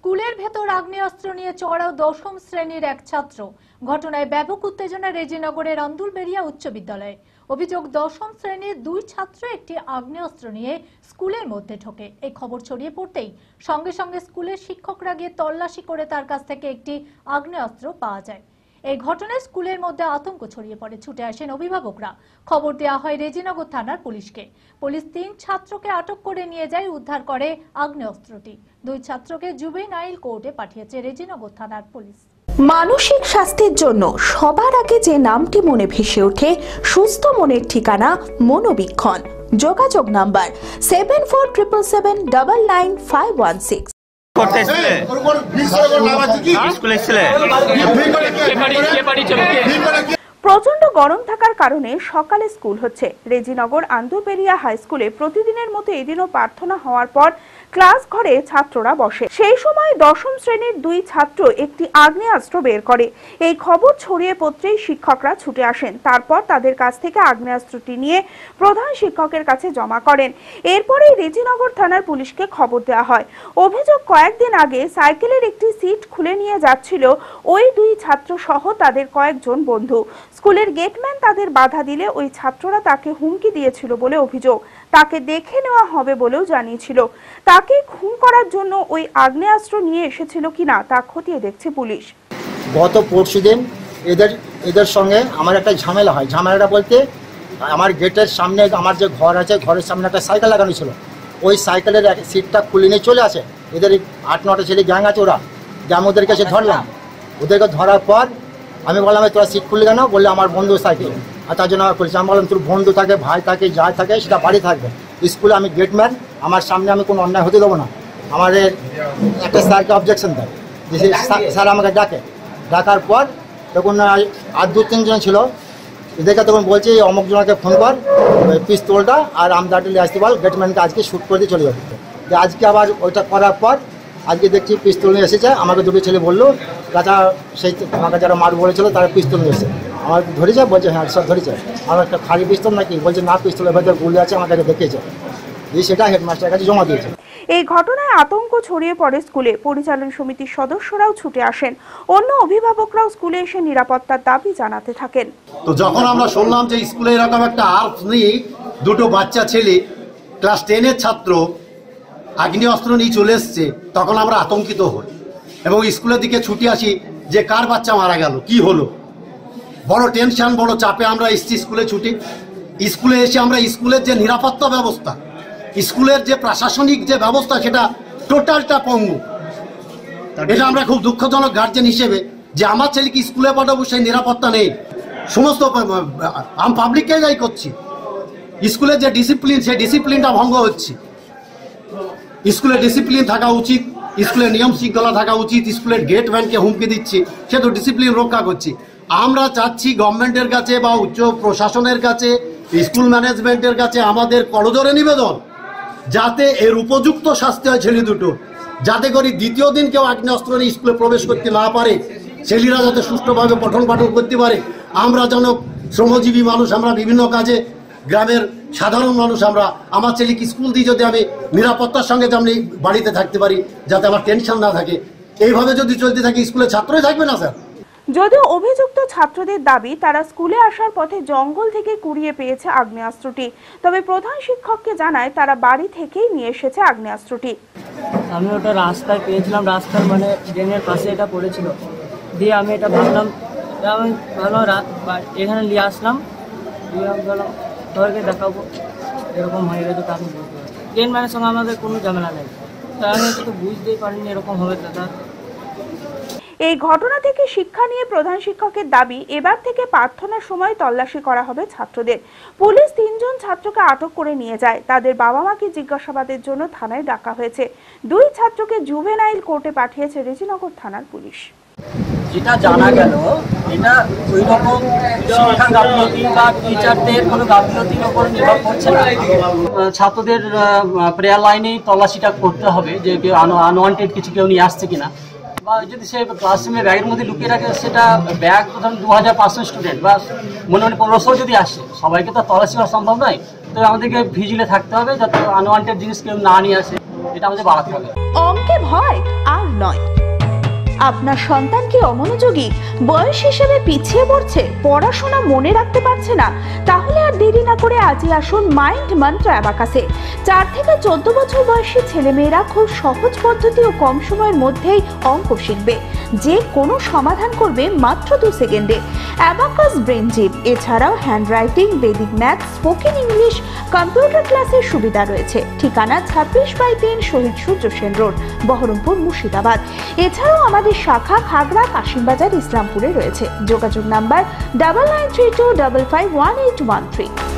স্কুলের ভেতর আগ্নেয়াস্ত্র নিয়ে চড়াও দশম শ্রেণীর এক ছাত্র। ঘটনায় ব্যাপক উত্তেজনা রেজিনগরের আন্দুলবেড়িয়া উচ্চ বিদ্যালয়ে। অভিযোগ, দশম শ্রেণীর দুই ছাত্র একটি আগ্নেয়াস্ত্র নিয়ে স্কুলের মধ্যে ঢোকে। এই খবর ছড়িয়ে পড়তেই সঙ্গে সঙ্গে স্কুলের শিক্ষকরা গিয়ে তল্লাশি করে তার কাছ থেকে একটি আগ্নেয়াস্ত্র পাওয়া যায়। এই ঘটনায় স্কুলের মধ্যে আতঙ্ক ছড়িয়ে পড়ে। ছুটে আসেন অভিভাবকরা। খবর দেওয়া হয় রেজিনগর থানার পুলিশকে। পুলিশ 3 ছাত্রকে আটক করে নিয়ে যায়, উদ্ধার করে আগ্নেয়াস্ত্রটি। 2 ছাত্রকে জুভেনাইল কোর্টে পাঠিয়েছে রেজিনগর থানার পুলিশ। মানসিক স্বাস্থ্যের জন্য সবার আগে যে নামটি মনে ভেসে ওঠে, সুস্থ মনের ঠিকানা মনোবীক্ষণ। যোগাযোগ নাম্বার 7477799516। প্রচন্ড গরম থাকার কারণে সকালে স্কুল হচ্ছে। রেজিনগর আন্দুলবেড়িয়া হাই স্কুলে প্রতিদিনের মতো এদিনও প্রার্থনা হওয়ার পর ক্লাস ঘরে ছাত্ররা বসে। সেই সময় দশম শ্রেণীর 2 ছাত্র একটি আগ্নেয়াস্ত্র বের করে। এই খবর ছড়িয়ে পড়তেই শিক্ষকরা ছুটে আসেন। তারপর তাদের কাছ থেকে আগ্নেয়াস্ত্রটি নিয়ে প্রধান শিক্ষকের কাছে জমা করেন। এরপরেই রেজিনগর থানার পুলিশকে খবর দেওয়া হয়। অভিযোগ, কয়েকদিন আগে সাইকেলের একটি সিট খুলে নিয়ে যাচ্ছিল ওই 2 ছাত্র সহ তাদের কয়েকজন বন্ধু। স্কুলের গেটম্যান তাদের বাধা দিলে ওই ছাত্ররা তাকে হুমকি দিয়েছিল বলে অভিযোগ। তাকে দেখে নেওয়া হবে বলেও জানিয়েছিল। তাকে খুন করার জন্য ওই আগ্নেয়াস্ত্র নিয়ে এসেছিল কিনা তা খতিয়ে দেখছে পুলিশ। গত পরশুদিন এদের সঙ্গে আমার একটা ঝামেলা হয়। ঝামেলাটা বলতে, আমার গেটের সামনে আমার যে ঘর আছে, ঘরের সামনে একটা সাইকেল লাগানো ছিল। ওই সাইকেলের সিটটা খুলে নিয়ে চলে আসে। এদের 8-9টা ছেলে গ্যাং আছে, আমি ওদেরকে এসে ধরলাম। ওদেরকে ধরার পর আমি বললাম, তোরা সিট খুললে কেন? বললে আমার বন্ধু সাইকেল, আর তার জন্য আমার বলেছি। আমি বললাম, তোর বন্ধু থাকে, ভাই থাকে, যাই থাকে সেটা বাড়ি থাকবে। স্কুলে আমি গেটম্যান, আমার সামনে আমি কোনো অন্যায় হতে দেবো না। আমাদের একটা স্যারকে অবজেকশন দেয়, যে স্যার আমাকে ডাকার পর তখন আর 2-3 জন ছিল। এদেরকে তখন বলছে, অমুক জনকে ফোন কর, পিস্তলটা আর আমদাটি নিয়ে আসতে বল, গেটম্যানকে আজকে শ্যুট করে দিয়ে চলে যাবে। আজকে আবার ওইটা করার পর আজকে দেখছি পিস্তল নিয়ে এসেছে। আমাকে 2টো ছেলে বললো, কাঁচা সেই আমাকে যারা মার বলেছিল তারা পিস্তল নিয়ে এসেছে। আমার ধরেছে, বলছে হ্যাঁ সব ধরেছে। আমার একটা খালি পিস্তল নাকি? বলছে না, পিস্তলের ভেতরে গুলি আছে, আমার কাছে দেখিয়েছে। সেটা হেডমাস্টারের কাছে জমা দিয়েছে। এই ঘটনায় আতঙ্ক ছড়িয়ে পড়ে স্কুলে। পরিচালন সমিতির সদস্যরাও ছুটে আসেন। অন্য অভিভাবকরাও স্কুলে এসে নিরাপত্তার দাবি জানাতে থাকেন। তো যখন আমরা শুনলাম যে স্কুলে এরকম একটা আর্মস নিয়ে 2টো বাচ্চা ছেলে ক্লাস 10-এর ছাত্র আগ্নেয়াস্ত্র নিয়ে চলে এসছে, তখন আমরা আতঙ্কিত হই এবং স্কুলের দিকে ছুটে আসি যে কার বাচ্চা মারা গেল, কি হলো। বড় টেনশন, বড় চাপে আমরা এসছি স্কুলে ছুটি। স্কুলে এসে আমরা স্কুলের যে নিরাপত্তা ব্যবস্থা, স্কুলের যে প্রশাসনিক যে ব্যবস্থা, সেটা টোটালটা পঙ্গু। এটা আমরা খুব দুঃখজনক গার্জেন হিসেবে, যে আমার ছেলেকে স্কুলে পাঠাবো, সেই নিরাপত্তা নেই। সমস্ত আমি পাবলিককে যাই করছি। স্কুলের যে ডিসিপ্লিন, সেই ডিসিপ্লিনটা ভঙ্গ হচ্ছে। স্কুলে ডিসিপ্লিন থাকা উচিত, স্কুলের নিয়ম শৃঙ্খলা থাকা উচিত। স্কুলের গেটম্যানকে হুমকি দিচ্ছি, সে তো ডিসিপ্লিন রক্ষা করছি। আমরা চাচ্ছি গভর্নমেন্টের কাছে বা উচ্চ প্রশাসনের কাছে, স্কুল ম্যানেজমেন্টের কাছে আমাদের করজোড়ে নিবেদন, যাতে এর উপযুক্ত শাস্তি হয় ছেলে দুটো, যাতে করে দ্বিতীয় দিন কেউ আগ্নেয়াস্ত্র নিয়ে স্কুলে প্রবেশ করতে না পারে। ছেলেরা যাতে সুষ্ঠুভাবে পঠন পাঠন করতে পারে। আমরা যেন শ্রমজীবী মানুষ, আমরা বিভিন্ন কাজে, গ্রামের সাধারণ মানুষ, আমরা আমার ছেলেকে স্কুল দিয়ে যদি আমি নিরাপত্তার সঙ্গে যেমনি বাড়িতে থাকতে পারি, যাতে আমার টেনশন না থাকে। এইভাবে যদি চলতে থাকে, স্কুলে ছাত্রই থাকবে না স্যার। যদিও অভিযুক্ত ছাত্রদের দাবি, তারা স্কুলে আসার পথে জঙ্গল থেকে কুড়িয়ে পেয়েছে আগ্নেয়াস্ত্রটি। তবে প্রধান শিক্ষককে জানায় তারা বাড়ি থেকেই নিয়ে এসেছে আগ্নেয়াস্ত্রটি। আমি ওটা রাস্তায় পেয়েছিলাম, রাস্তার মানে ড্রেনের পাশে এটা পড়েছিল। দিয়ে আমি এটা ভাবলাম, আমি ভালো এখানে নিয়ে আসলাম, দিয়ে আমি বললাম সবাইকে দেখাবো এরকম হয়ে গেছে। তা আমি বুঝতে পারি ট্রেন ম্যানের সঙ্গে আমাদের কোনো ঝামেলা নেই। তা আমি তো বুঝতেই পারিনি এরকম হবে দাদা। এই ঘটনা থেকে শিক্ষা নিয়ে প্রধান শিক্ষকের দাবি, এবার থেকে প্রার্থনার সময় তল্লাশি করা হবে ছাত্রদের। পুলিশ 3 জন ছাত্রকে আটক করে নিয়ে যায়। তাদের বাবা মাকে জিজ্ঞাসাবাদের জন্য থানায় ডাকা হয়েছে। 2 ছাত্রকে জুভেনাইল কোর্টে পাঠিয়েছে রেজিনগর থানার পুলিশ। যেটা জানা গেল, এটা ওই রকম শিক্ষা গাফিলতি বা টিচারদের কোনো গাফিলতির ওপর নির্ভর করছে না। ছাত্রদের প্রেয়ার লাইনে তল্লাশিটা করতে হবে, যে কেউ আনওয়ান্টেড কিছু কেউ নিয়ে আসছে কিনা, বা যদি সে ক্লাসরুমে ব্যাগের মধ্যে লুকিয়ে রাখে, সেটা ব্যাগ ধরুন 2500 স্টুডেন্ট বা মনে 1500 যদি আসে, সবাইকে তো তল্লাশি করা সম্ভব নয়। তো আমাদেরকে ভিজিলে থাকতে হবে, যাতে আনওয়ান্টেড জিনিস কেউ না নিয়ে আসে। এটা আমাদের বাড়াতে হবে। অঙ্কে ভয় আর নয়। আপনার সন্তান কি অমনোযোগী, বয়স হিসেবে পিছিয়ে পড়ছে, পড়াশোনা মনে রাখতে পারছে না? তাহলে আর দেরি না করে আজই আসুন মাইন্ড মন্ত্র অ্যাবাকাসে। 4 থেকে 14 বছর বয়সী ছেলেমেয়েরা খুব সহজ পদ্ধতি ও কম সময়ের মধ্যেই অঙ্ক শিখবে, যে কোনো সমাধান করবে মাত্র 2 সেকেন্ডে। অ্যাবাকাস ব্রেন জিম, এছাড়াও handwriting, Vedic math, spoken English, computer ক্লাসের সুবিধা রয়েছে। ঠিকানা 26/3 শহীদ সূর্য সেন রোড, বহরমপুর, মুর্শিদাবাদ। এছাড়াও আমাদের শাখা খাগড়া, কাশিমবাজার, ইসলামপুরে রয়েছে। যোগাযোগ নাম্বার 9932551813।